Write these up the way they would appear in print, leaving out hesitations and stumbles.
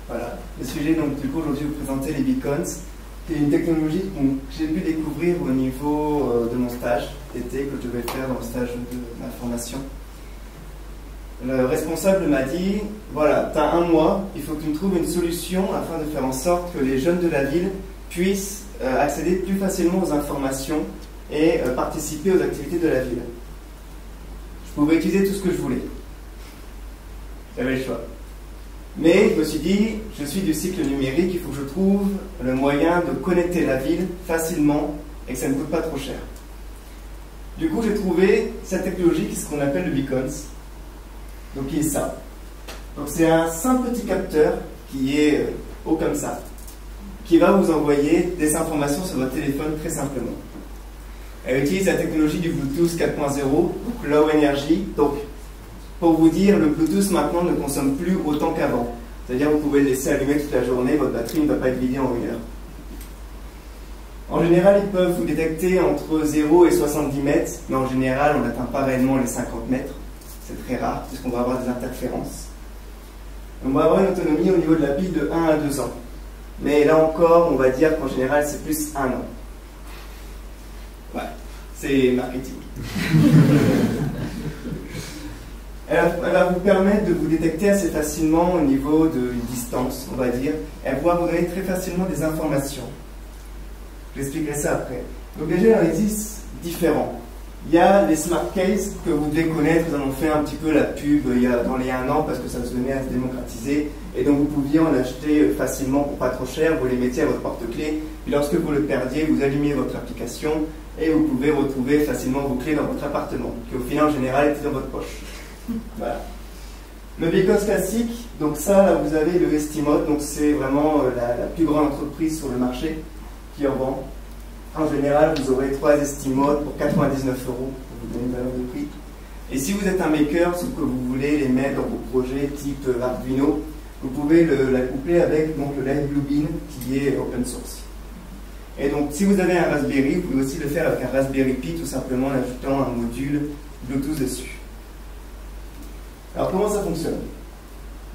voilà, le sujet, donc du coup aujourd'hui vous présenter les beacons, qui est une technologie que j'ai pu découvrir au niveau de mon stage d'été que je devais faire dans le stage de ma formation. Le responsable m'a dit, voilà, tu as un mois, il faut que tu me trouves une solution afin de faire en sorte que les jeunes de la ville puissent accéder plus facilement aux informations et participer aux activités de la ville. Je pouvais utiliser tout ce que je voulais. J'avais le choix. Mais je me suis dit, je suis du cycle numérique, il faut que je trouve le moyen de connecter la ville facilement et que ça ne coûte pas trop cher. Du coup, j'ai trouvé cette technologie qui est ce qu'on appelle le beacons. Donc, qui est ça. Donc, c'est un simple petit capteur qui est haut comme ça, qui va vous envoyer des informations sur votre téléphone très simplement. Elle utilise la technologie du Bluetooth 4.0, donc low energy. Donc, pour vous dire, le Bluetooth maintenant ne consomme plus autant qu'avant. C'est-à-dire que vous pouvez le laisser allumer toute la journée, votre batterie ne va pas être vidée en 1 heure. En général, ils peuvent vous détecter entre 0 et 70 mètres, mais en général, on n'atteint pas réellement les 50 mètres. C'est très rare, puisqu'on va avoir des interférences. On va avoir une autonomie au niveau de la pile de 1 à 2 ans. Mais là encore, on va dire qu'en général, c'est plus 1 an. Ouais, c'est marketing. Elle va vous permettre de vous détecter assez facilement au niveau d'une distance, on va dire. Elle va pouvoir vous donner très facilement des informations. J'expliquerai ça après. Donc déjà, il existe différents. Il y a les smart cases que vous devez connaître. Nous en avons fait un petit peu la pub dans les 1 an parce que ça se venait à se démocratiser. Et donc vous pouviez en acheter facilement pour pas trop cher. Vous les mettiez à votre porte-clés. Puis lorsque vous le perdiez, vous allumiez votre application et vous pouvez retrouver facilement vos clés dans votre appartement, qui au final en général était dans votre poche. Voilà. Le beacons classique, donc ça, là vous avez le Estimode, donc c'est vraiment la plus grande entreprise sur le marché qui en vend. En général, vous aurez 3 Estimodes pour 99 € pour vous donner une valeur de prix. Et si vous êtes un maker, sauf que vous voulez les mettre dans vos projets type Arduino, vous pouvez la coupler avec donc, le Live Bluebeam qui est open source. Et donc, si vous avez un Raspberry, vous pouvez aussi le faire avec un Raspberry Pi, tout simplement en ajoutant un module Bluetooth dessus. Alors, comment ça fonctionne?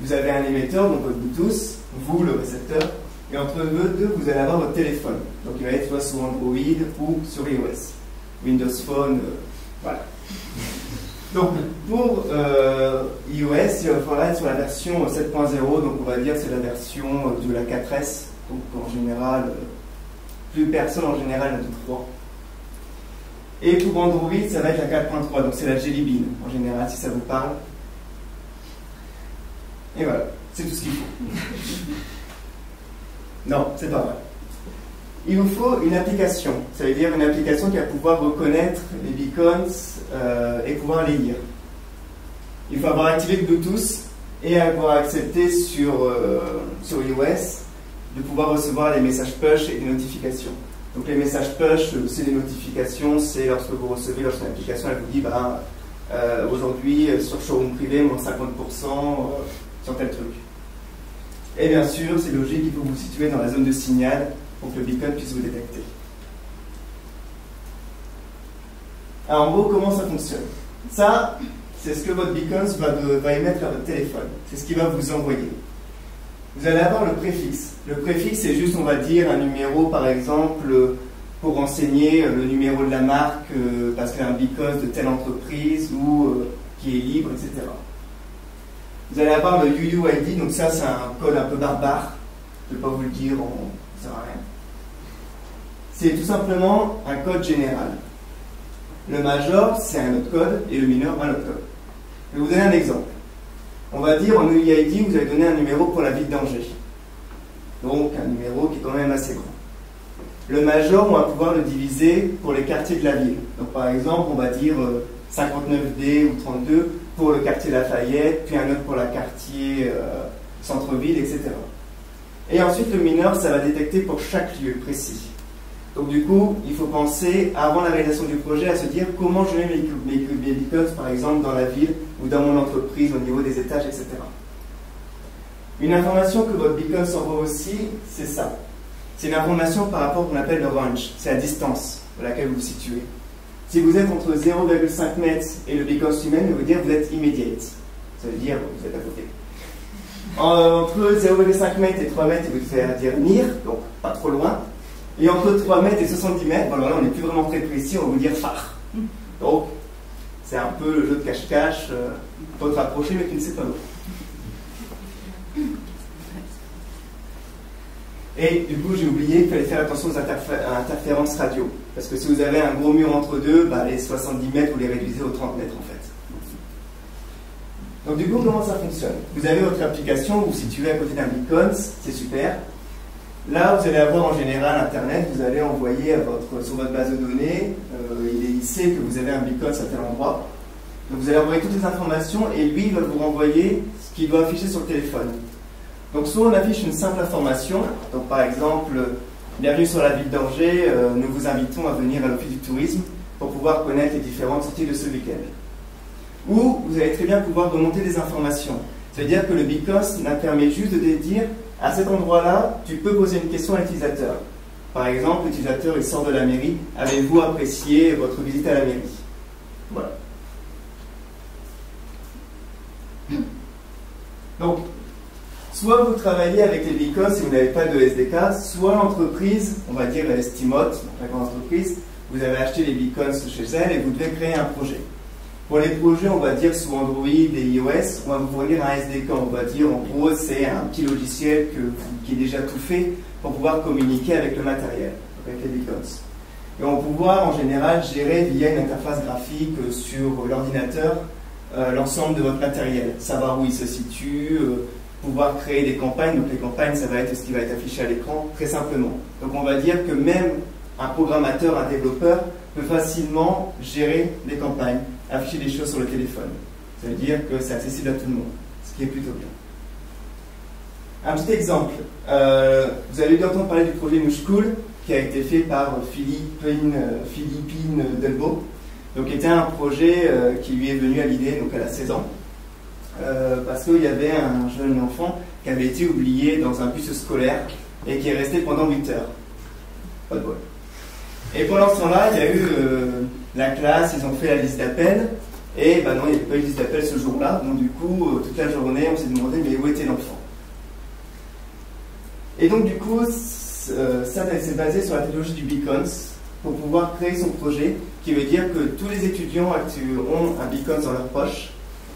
Vous avez un émetteur, donc votre Bluetooth, vous, le récepteur, et entre eux deux, vous allez avoir votre téléphone. Donc, il va être soit sur Android ou sur iOS. Windows Phone, voilà. Donc, pour iOS, il va falloir être sur la version 7.0, donc on va dire que c'est la version de la 4S. Donc, en général, plus personne en général n'a de 3. Et pour Android, ça va être la 4.3, donc c'est la Jelly Bean, en général, si ça vous parle. Et voilà, c'est tout ce qu'il faut. Non, c'est pas vrai. Il vous faut une application, ça veut dire une application qui va pouvoir reconnaître les beacons et pouvoir les lire. Il faut avoir activé le Bluetooth et avoir accepté sur iOS de pouvoir recevoir les messages push et des notifications. Donc les messages push, c'est des notifications, c'est lorsque vous recevez, lorsque l'application elle vous dit bah, aujourd'hui sur showroom privé, moins 50% sur tel truc. Et bien sûr, c'est logique, il faut vous situer dans la zone de signal pour que le beacon puisse vous détecter. Alors en gros, comment ça fonctionne? Ça, c'est ce que votre beacon va émettre à votre téléphone. C'est ce qu'il va vous envoyer. Vous allez avoir le préfixe. Le préfixe, c'est juste, on va dire, un numéro, par exemple, pour renseigner le numéro de la marque, parce qu'il y a un beacon de telle entreprise ou qui est libre, etc. Vous allez avoir le UUID, donc ça, c'est un code un peu barbare. Je ne vais pas vous le dire, ça ne sert à rien. C'est tout simplement un code général. Le major, c'est un autre code, et le mineur, un autre code. Je vais vous donner un exemple. On va dire, en UUID, vous avez donné un numéro pour la ville d'Angers. Donc, un numéro qui est quand même assez grand. Le major, on va pouvoir le diviser pour les quartiers de la ville. Donc, par exemple, on va dire 59D ou 32 pour le quartier Lafayette, puis un autre pour le quartier centre-ville, etc. Et ensuite, le mineur, ça va détecter pour chaque lieu précis. Donc du coup, il faut penser, avant la réalisation du projet, à se dire comment je mets mes beacons, par exemple, dans la ville ou dans mon entreprise, au niveau des étages, etc. Une information que votre beacon s'envoie aussi, c'est ça. C'est une information par rapport à ce qu'on appelle le range, c'est la distance à laquelle vous vous situez. Si vous êtes entre 0,5 mètres et le beacon lui-même, il va vous dire que vous êtes immediate. Ça veut dire que vous êtes à côté. Entre 0,5 mètres et 3 mètres, il vous faire dire NIR, donc pas trop loin. Et entre 3 mètres et 70 mètres, bon, alors là on n'est plus vraiment très précis, on va vous dire phare. Donc c'est un peu le jeu de cache-cache, faut te rapprocher mais tu ne sais pas où. Et du coup j'ai oublié qu'il fallait faire attention aux interférences radio. Parce que si vous avez un gros mur entre deux, bah, les 70 mètres vous les réduisez aux 30 mètres en fait. Donc du coup, comment ça fonctionne? Vous avez votre application, vous vous situez à côté d'un beacon, c'est super. Là, vous allez avoir en général Internet, vous allez envoyer sur votre base de données, il sait que vous avez un beacon à tel endroit. Donc vous allez envoyer toutes les informations et lui, il va vous renvoyer ce qu'il doit afficher sur le téléphone. Donc soit on affiche une simple information, donc par exemple, bienvenue sur la ville d'Angers, nous vous invitons à venir à l'Office du tourisme pour pouvoir connaître les différentes sorties de ce week-end. Ou vous allez très bien pouvoir remonter des informations. C'est-à-dire que le beacon permet juste de dire à cet endroit-là, tu peux poser une question à l'utilisateur. Par exemple, l'utilisateur il sort de la mairie, avez-vous apprécié votre visite à la mairie? Voilà. Donc, soit vous travaillez avec les beacons si vous n'avez pas de SDK, soit l'entreprise, on va dire la Stimote, la grande entreprise, vous avez acheté les beacons chez elle et vous devez créer un projet. Pour les projets, on va dire sous Android et iOS, on va vous fournir un SDK. On va dire en gros, c'est un petit logiciel qui est déjà tout fait pour pouvoir communiquer avec le matériel, avec les beacons. Et on va pouvoir en général gérer via une interface graphique sur l'ordinateur l'ensemble de votre matériel, savoir où il se situe, pouvoir créer des campagnes. Donc les campagnes, ça va être ce qui va être affiché à l'écran, très simplement. Donc on va dire que même un programmateur, un développeur peut facilement gérer les campagnes, afficher des choses sur le téléphone. Ça veut dire que c'est accessible à tout le monde, ce qui est plutôt bien. Un petit exemple, vous avez dû entendre parler du projet Mouchcool qui a été fait par Philippine Delbo, donc qui était un projet qui lui est venu à l'idée, donc elle a 16 ans, parce qu'il y avait un jeune enfant qui avait été oublié dans un bus scolaire et qui est resté pendant 8 heures. Pas de bol. Et pendant ce temps-là, il y a eu la classe, ils ont fait la liste d'appels, et ben non, il n'y avait pas eu de liste d'appels ce jour-là, donc du coup, toute la journée, on s'est demandé, mais où était l'enfant? Et donc du coup, ça s'est basé sur la technologie du beacons pour pouvoir créer son projet, qui veut dire que tous les étudiants ont un beacon dans leur poche,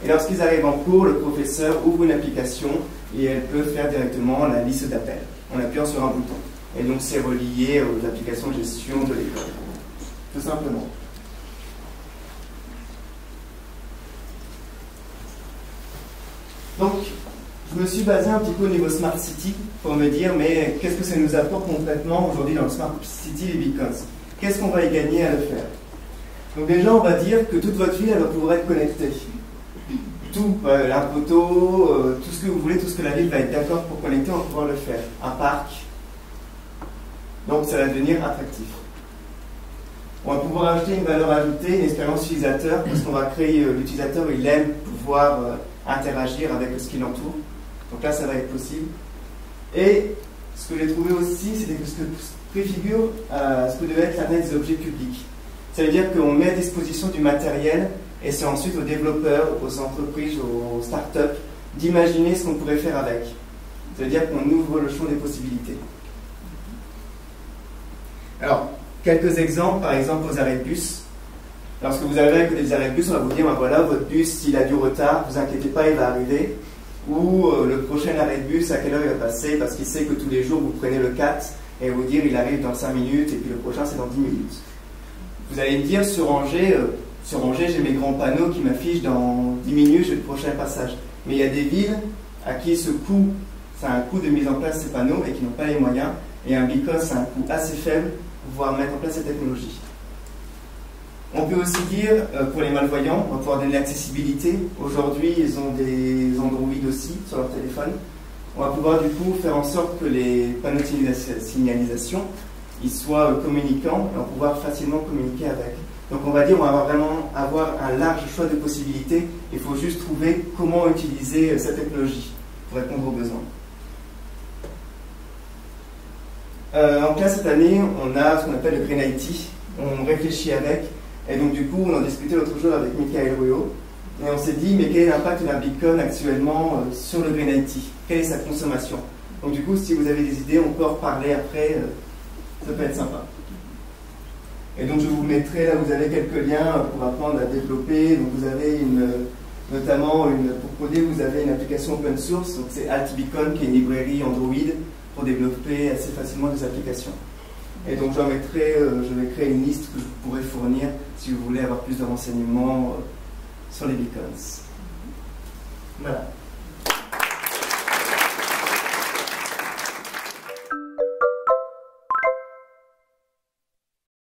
et lorsqu'ils arrivent en cours, le professeur ouvre une application, et elle peut faire directement la liste d'appels, en appuyant sur un bouton. Et donc c'est relié aux applications de gestion de l'école, tout simplement. Donc, je me suis basé un petit peu au niveau Smart City pour me dire, mais qu'est-ce que ça nous apporte concrètement aujourd'hui dans le Smart City, les beacons? Qu'est-ce qu'on va y gagner à le faire? Donc déjà, on va dire que toute votre ville, elle va pouvoir être connectée. Tout, un poteau, tout ce que vous voulez, tout ce que la ville va être d'accord pour connecter, on va pouvoir le faire. Un parc. Donc ça va devenir attractif. On va pouvoir ajouter une valeur ajoutée, une expérience utilisateur, parce qu'on va créer, l'utilisateur, il aime pouvoir interagir avec ce qui l'entoure. Donc là, ça va être possible. Et ce que j'ai trouvé aussi, c'était que ce que préfigure ce que devait être l'Internet des objets publics. Ça veut dire qu'on met à disposition du matériel, et c'est ensuite aux développeurs, aux entreprises, aux startups, d'imaginer ce qu'on pourrait faire avec. Ça veut dire qu'on ouvre le champ des possibilités. Alors, quelques exemples, par exemple aux arrêts de bus. Lorsque vous arrivez à côté des arrêts de bus, on va vous dire, ben voilà, votre bus, s'il a du retard, vous inquiétez pas, il va arriver. Ou le prochain arrêt de bus, à quelle heure il va passer, parce qu'il sait que tous les jours, vous prenez le 4, et vous dire, il arrive dans 5 minutes, et puis le prochain, c'est dans 10 minutes. Vous allez me dire, sur Angers, j'ai mes grands panneaux qui m'affichent dans 10 minutes, j'ai le prochain passage. Mais il y a des villes à qui ça a un coût de mise en place ces panneaux, et qui n'ont pas les moyens, et un beacon, c'est un coût assez faible pour pouvoir mettre en place cette technologie. On peut aussi dire, pour les malvoyants, on va pouvoir donner l'accessibilité. Aujourd'hui, ils ont des Android aussi sur leur téléphone. On va pouvoir du coup faire en sorte que les panneaux de signalisation ils soient communicants et on va pouvoir facilement communiquer avec. Donc on va dire on va vraiment avoir un large choix de possibilités. Il faut juste trouver comment utiliser cette technologie pour répondre aux besoins. En classe cette année, on a ce qu'on appelle le Green IT. On réfléchit avec. Et donc du coup, on en discutait l'autre jour avec Michael Ruot. Et on s'est dit, mais quel est l'impact d'un beacon actuellement sur le Green IT? Quelle est sa consommation? Donc du coup, si vous avez des idées, on peut en reparler après, ça peut être sympa. Et donc je vous mettrai, là vous avez quelques liens pour apprendre à développer. Donc vous avez notamment pour coder, vous avez une application open source, donc c'est AltBeacon qui est une librairie Android pour développer assez facilement des applications. Et donc je vais créer une liste que je pourrais fournir si vous voulez avoir plus de renseignements sur les beacons. Voilà.